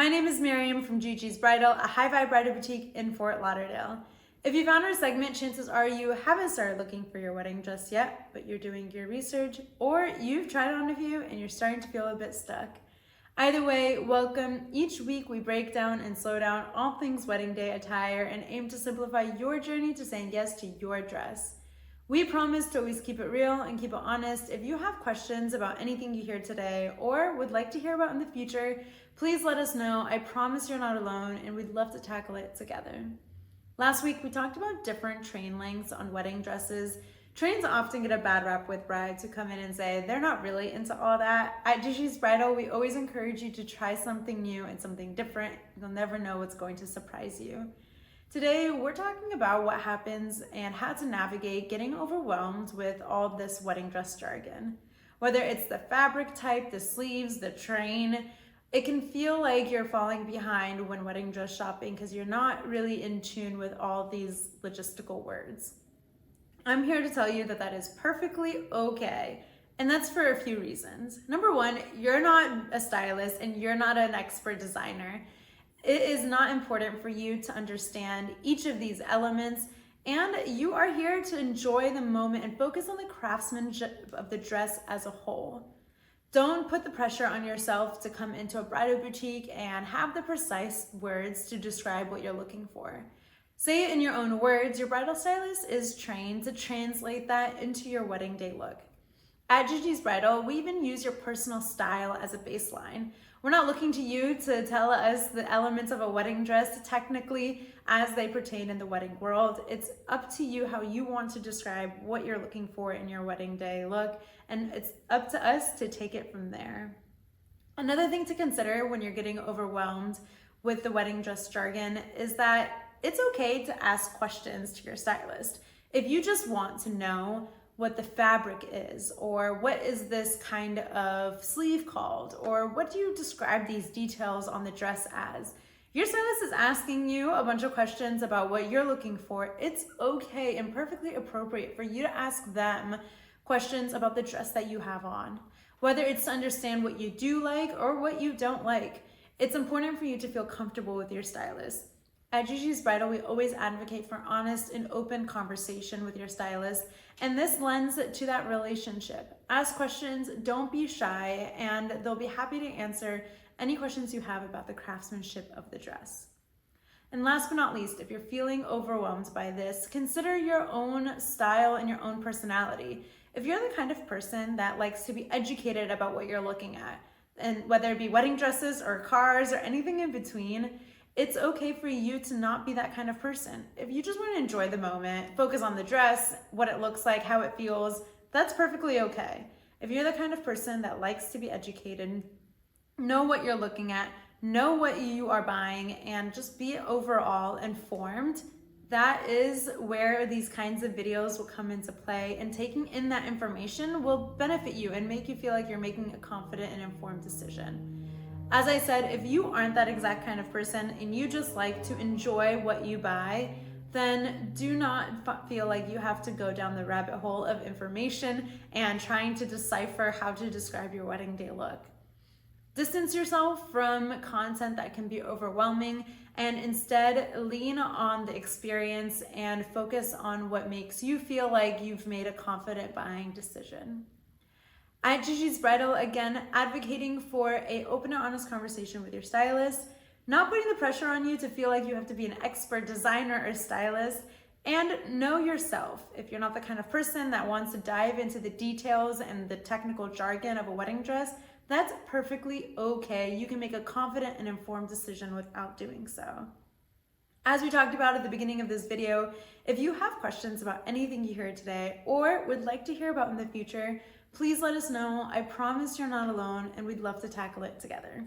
My name is Miriam from Gigi's Bridal, a high-vibe bridal boutique in Fort Lauderdale. If you found our segment, chances are you haven't started looking for your wedding dress yet, but you're doing your research, or you've tried on a few and you're starting to feel a bit stuck. Either way, welcome. Each week we break down and slow down all things wedding day attire and aim to simplify your journey to saying yes to your dress. We promise to always keep it real and keep it honest. If you have questions about anything you hear today or would like to hear about in the future, please let us know. I promise you're not alone and we'd love to tackle it together. Last week, we talked about different train lengths on wedding dresses. Trains often get a bad rap with brides who come in and say they're not really into all that. At Gigi's Bridal, we always encourage you to try something new and something different. You'll never know what's going to surprise you. Today, we're talking about what happens and how to navigate getting overwhelmed with all this wedding dress jargon. Whether it's the fabric type, the sleeves, the train, it can feel like you're falling behind when wedding dress shopping because you're not really in tune with all these logistical words. I'm here to tell you that that is perfectly okay. And that's for a few reasons. Number one, you're not a stylist and you're not an expert designer. It is not important for you to understand each of these elements, and you are here to enjoy the moment and focus on the craftsmanship of the dress as a whole. Don't put the pressure on yourself to come into a bridal boutique and have the precise words to describe what you're looking for. Say it in your own words. Your bridal stylist is trained to translate that into your wedding day look. At Gigi's Bridal, we even use your personal style as a baseline. We're not looking to you to tell us the elements of a wedding dress technically as they pertain in the wedding world. It's up to you how you want to describe what you're looking for in your wedding day look, and it's up to us to take it from there. Another thing to consider when you're getting overwhelmed with the wedding dress jargon is that it's okay to ask questions to your stylist. If you just want to know what the fabric is, or what is this kind of sleeve called, or what do you describe these details on the dress as? Your stylist is asking you a bunch of questions about what you're looking for. It's okay and perfectly appropriate for you to ask them questions about the dress that you have on. Whether it's to understand what you do like or what you don't like, it's important for you to feel comfortable with your stylist. At Gigi's Bridal, we always advocate for honest and open conversation with your stylist, and this lends to that relationship. Ask questions, don't be shy, and they'll be happy to answer any questions you have about the craftsmanship of the dress. And last but not least, if you're feeling overwhelmed by this, consider your own style and your own personality. If you're the kind of person that likes to be educated about what you're looking at, and whether it be wedding dresses or cars or anything in between, it's okay for you to not be that kind of person. If you just want to enjoy the moment, focus on the dress, what it looks like, how it feels, that's perfectly okay. If you're the kind of person that likes to be educated, know what you're looking at, know what you are buying, and just be overall informed, that is where these kinds of videos will come into play, and taking in that information will benefit you and make you feel like you're making a confident and informed decision. As I said, if you aren't that exact kind of person and you just like to enjoy what you buy, then do not feel like you have to go down the rabbit hole of information and trying to decipher how to describe your wedding day look. Distance yourself from content that can be overwhelming and instead lean on the experience and focus on what makes you feel like you've made a confident buying decision. At Gigi's Bridal, again, advocating for an open and honest conversation with your stylist, not putting the pressure on you to feel like you have to be an expert designer or stylist, and know yourself. If you're not the kind of person that wants to dive into the details and the technical jargon of a wedding dress, that's perfectly okay. You can make a confident and informed decision without doing so. As we talked about at the beginning of this video, if you have questions about anything you heard today or would like to hear about in the future, please let us know. I promise you're not alone and we'd love to tackle it together.